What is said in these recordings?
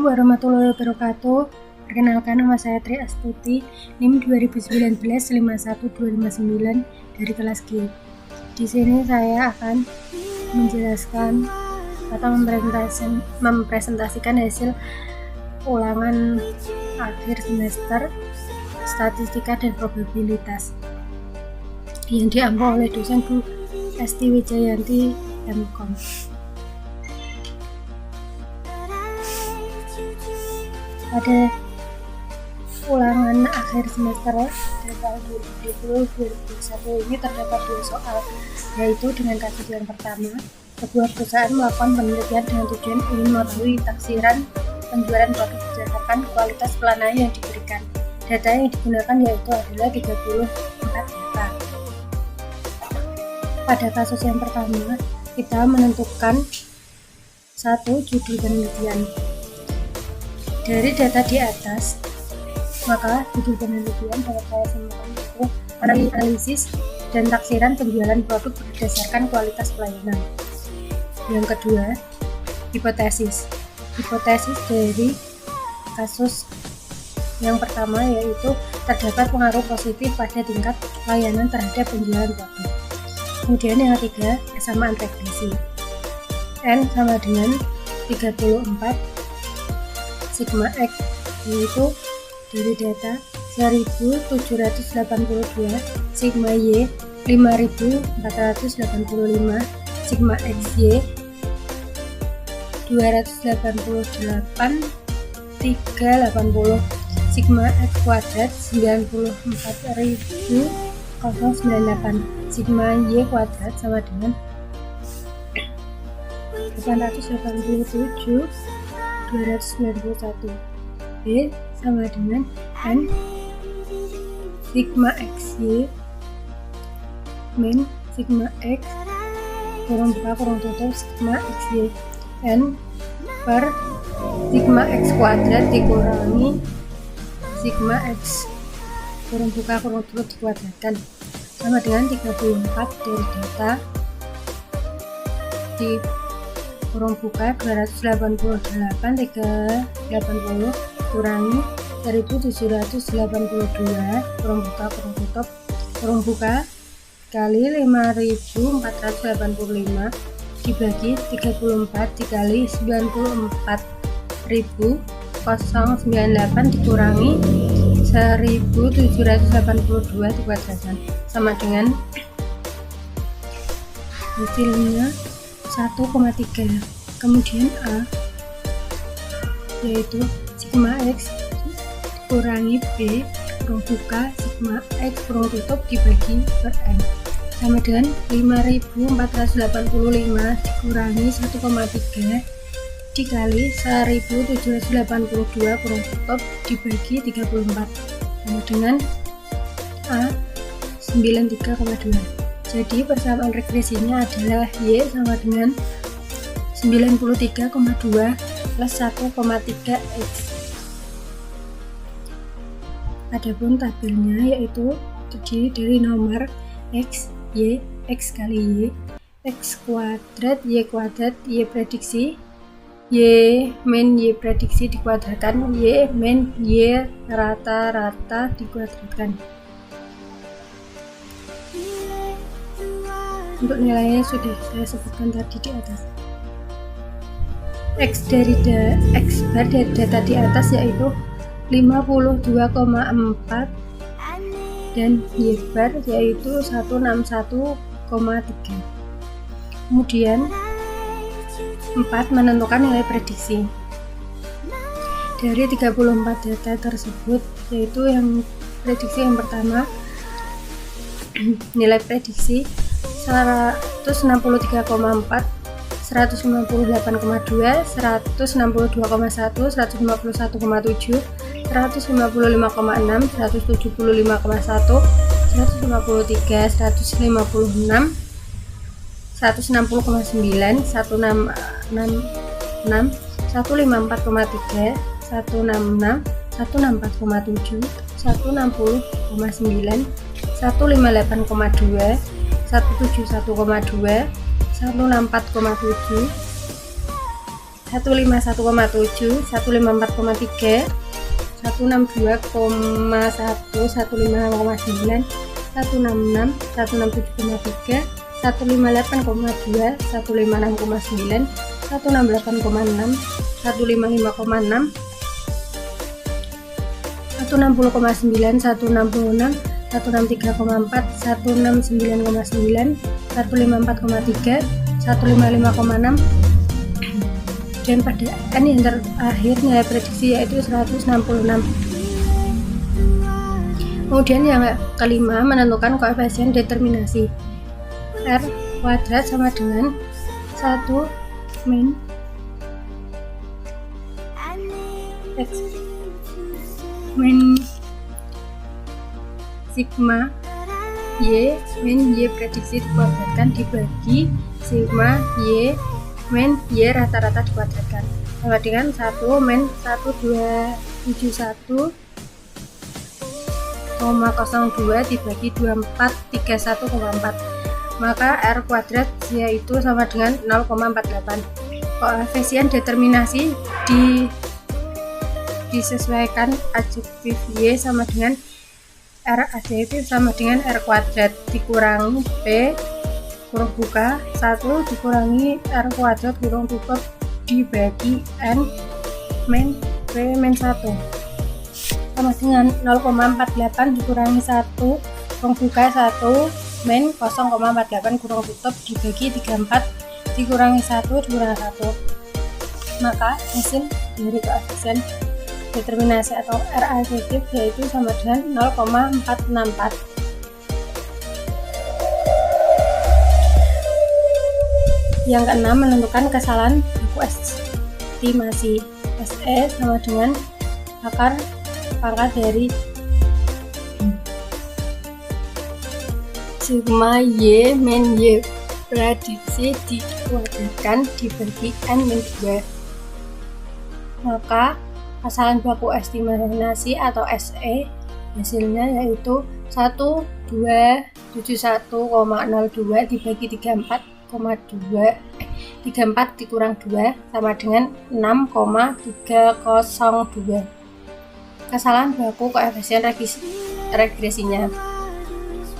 Assalamualaikum warahmatullahi wabarakatuh. Perkenalkan, nama saya Tri Astuti, NIM 2019-51259 dari kelas G. Di sini saya akan menjelaskan atau mempresentasikan hasil ulangan akhir semester statistika dan probabilitas yang diampu oleh dosen Bu Esti Wijayanti MKom. Pada ulangan akhir semester tahun 2020-2021 ini terdapat 2 soal, yaitu dengan kasus yang pertama, sebuah perusahaan melakukan penelitian dengan tujuan ingin mengetahui taksiran penjualan produk berdasarkan kualitas pelayanan yang diberikan. Data yang digunakan yaitu adalah 34 data. Pada kasus yang pertama, kita menentukan satu judul penelitian. Dari data di atas, maka judul penelitian dapat saya samakan yaitu analisis dan taksiran penjualan produk berdasarkan kualitas pelayanan. Yang kedua, hipotesis. Hipotesis dari kasus yang pertama yaitu terdapat pengaruh positif pada tingkat layanan terhadap penjualan produk. Kemudian yang ketiga, kesamaan regresi. N sama dengan 34 sigma X, yaitu dari data 1782, sigma Y 5485, sigma XY 288, 380, sigma X kuadrat 94.098, sigma Y kuadrat sama dengan 887, 291. B sama dengan N sigma XY min sigma X kurang buka kurang tutup sigma XY N per sigma X kuadrat dikurangi sigma X kurang buka kurang tutup dikuadratkan sama dengan 34 dari data di kurang buka 288 380 kurangi 1782 kurang buka kurang tutup kurang buka kali 5485 dibagi 34 dikali 94.098 dikurangi 1782 dikuadratkan sama dengan hasilnya 1,3. Kemudian A yaitu sigma X kurangi B kurang buka sigma X kurang tutup dibagi per N sama dengan 5485 dikurangi 1,3 dikali 1782 kurang tutup dibagi 34 sama dengan A 93,2. Jadi persamaan regresinya adalah Y sama dengan 93,2 plus 1,3 X. Adapun tabelnya yaitu terdiri dari nomor X, Y, X kali Y, X kuadrat, Y prediksi, Y min Y prediksi dikuadratkan, Y min Y rata-rata dikuadratkan. Untuk nilainya sudah saya sebutkan tadi di atas. X bar dari data di atas yaitu 52,4 dan Y bar yaitu 161,3. Kemudian 4 menentukan nilai prediksi. Dari 34 data tersebut yaitu yang prediksi yang pertama nilai prediksi 163,4, 158,2, 162,1, 151,7, 155,6, 175,1, 153, 156, 160,9, 166, 154,3, 166, 164,7, 160,9, 158,2, 171,2, 164,7, 151,7, 154,3, 162,1, 156,9, 166, 167,3, 158,2, 156,9, 168,6, 155,6, 160,9, 166, 163,4, 169,9, 154,3, 155,6, dan pada N yang terakhir nilai prediksi yaitu 166. Kemudian yang kelima, menentukan koefisien determinasi. R kuadrat sama dengan 1 min X min sigma Y min Y prediksi dikuadratkan dibagi sigma Y min Y rata-rata dikuadratkan sama dengan 1 min 1271,02 dibagi 2431,4, maka R kuadrat yaitu sama dengan 0,48. Koefisien determinasi disesuaikan adjektif Y sama dengan R adjektif sama dengan R kuadrat dikurangi P kurung buka 1 dikurangi R kuadrat kurung tutup dibagi N min P min 1 sama dengan 0,48 dikurangi 1 kurung buka 1 min 0,48 kurung tutup dibagi 34 dikurangi 1 dikurangi 1, maka hasil dari koefisien determinasi atau R adjektif yaitu sama dengan 0,464. Yang keenam, menentukan kesalahan baku estimasi. SE sama dengan akar pangkat dari sigma Y min Y prediksi dikuadratkan dibagi N min 2, maka kesalahan baku estimasi atau SE hasilnya yaitu 1271,02 dibagi 34 dikurang 2 sama dengan 6,302. Kesalahan baku koefisien regresinya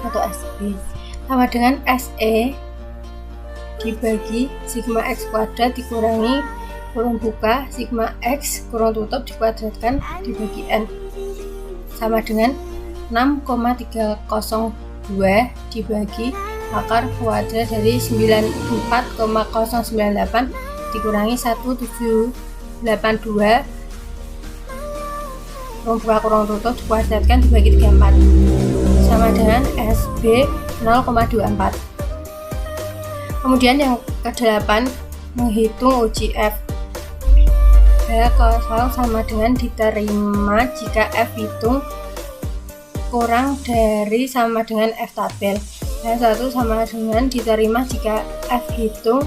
atau SE sama dengan SE dibagi sigma X kuadrat dikurangi kurung buka sigma X kurung tutup dikuadratkan dibagi N sama dengan 6,302 dibagi akar kuadrat dari 94,098 dikurangi 1782 kurung buka kurung tutup dikuadratkan dibagi 34 sama dengan SB 0,24. Kemudian yang ke-8, menghitung uji F. H0 sama dengan diterima jika F hitung kurang dari sama dengan F tabel. H1 sama dengan diterima jika F hitung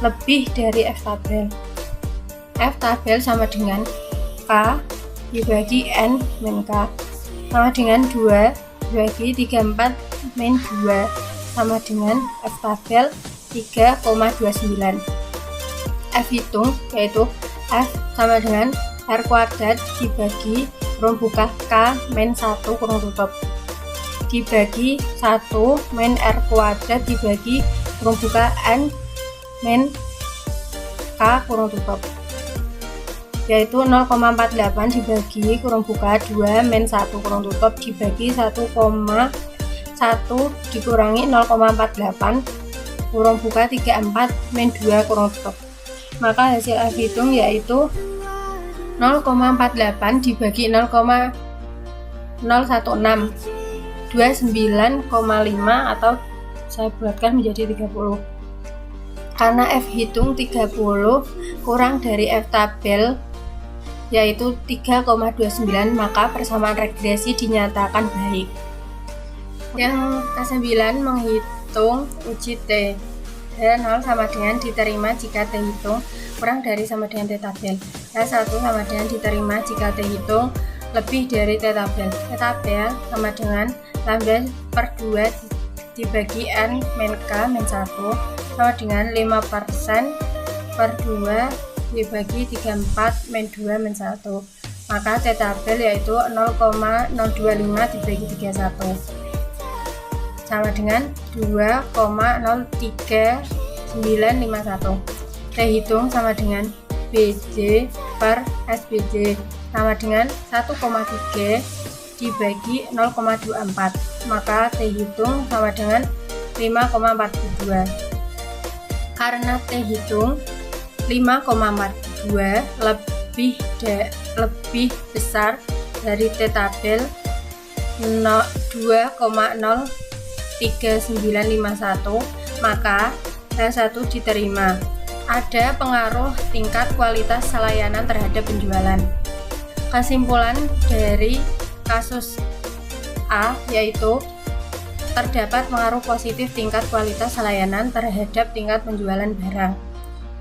lebih dari F tabel. F tabel sama dengan K dibagi N min K sama dengan 2 dibagi 34 min 2 sama dengan F tabel 3,29. F hitung yaitu F sama dengan R kuadrat dibagi kurung buka K min 1 kurung tutup dibagi 1 min R kuadrat dibagi kurung buka N min K kurung tutup yaitu 0,48 dibagi kurung buka 2 min 1 kurung tutup dibagi 1,1 dikurangi 0,48 kurung buka 34 min 2 kurung tutup, maka hasil F hitung yaitu 0,48 dibagi 0,016 29,5 atau saya buatkan menjadi 30 karena F hitung 30 kurang dari F tabel yaitu 3,29, maka persamaan regresi dinyatakan baik. Yang ke-9, menghitung uji T. H0 sama dengan diterima jika T hitung kurang dari sama dengan T tabel. H1 sama dengan diterima jika T hitung lebih dari T tabel. T tabel sama dengan lambda per 2 dibagi N min K min 1 sama dengan 5% per 2 dibagi 34 min 2 min 1. Maka T tabel yaitu 0,025 dibagi 31 sama dengan 2,03951. T hitung sama dengan BJ per SBJ sama dengan 1,3 dibagi 0,24. Maka T hitung sama dengan 5,42. Karena T hitung 5,42 lebih besar dari T tabel 2,03951, maka H1 diterima. Ada pengaruh tingkat kualitas layanan terhadap penjualan. Kesimpulan dari kasus A yaitu terdapat pengaruh positif tingkat kualitas layanan terhadap tingkat penjualan barang.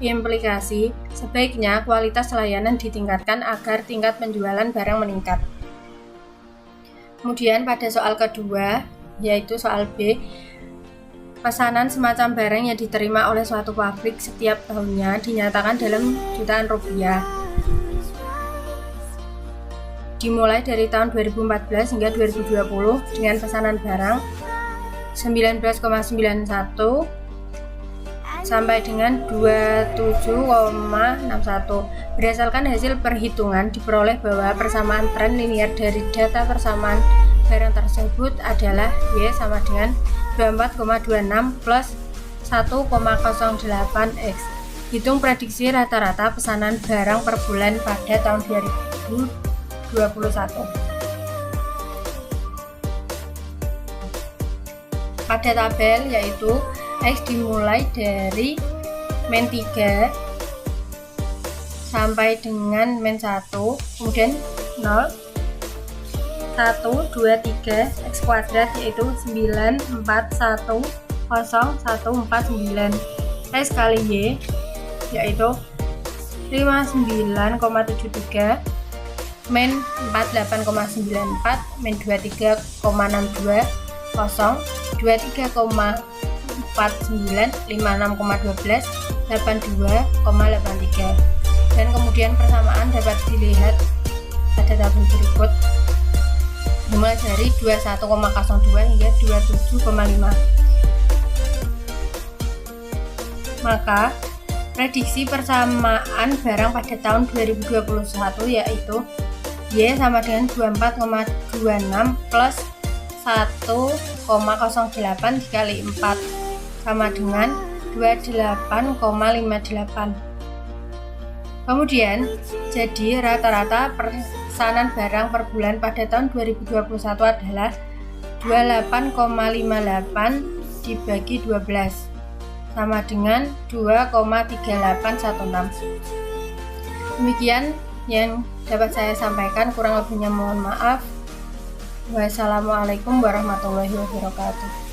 Implikasi, sebaiknya kualitas layanan ditingkatkan agar tingkat penjualan barang meningkat. Kemudian pada soal kedua, yaitu soal B, pesanan semacam barang yang diterima oleh suatu pabrik setiap tahunnya dinyatakan dalam jutaan rupiah. Dimulai dari tahun 2014 hingga 2020 dengan pesanan barang 19,91 sampai dengan 27,61. Berdasarkan hasil perhitungan diperoleh bahwa persamaan tren linier dari data persamaan barang tersebut adalah Y sama dengan 24,26 plus 1,08 X. Hitung prediksi rata-rata pesanan barang per bulan pada tahun 2021. Pada tabel yaitu X dimulai dari min 3 sampai dengan min 1, kemudian 0, 1, 2, 3, X kuadrat yaitu 9410149. X kali Y yaitu 59,73 min 48,94 min 23,62 0 23,49 56,12 82,83. Dan kemudian persamaan dapat dilihat pada tabel berikut dimulai dari 21,02 hingga 27,5. Maka prediksi persamaan barang pada tahun 2021 yaitu Y sama dengan 24,26 plus 1,08 dikali 4 sama dengan 28,58. Kemudian jadi rata-rata pesanan barang per bulan pada tahun 2021 adalah 28,58 dibagi 12 sama dengan 2,3816. Demikian yang dapat saya sampaikan, kurang lebihnya mohon maaf. Wassalamualaikum warahmatullahi wabarakatuh.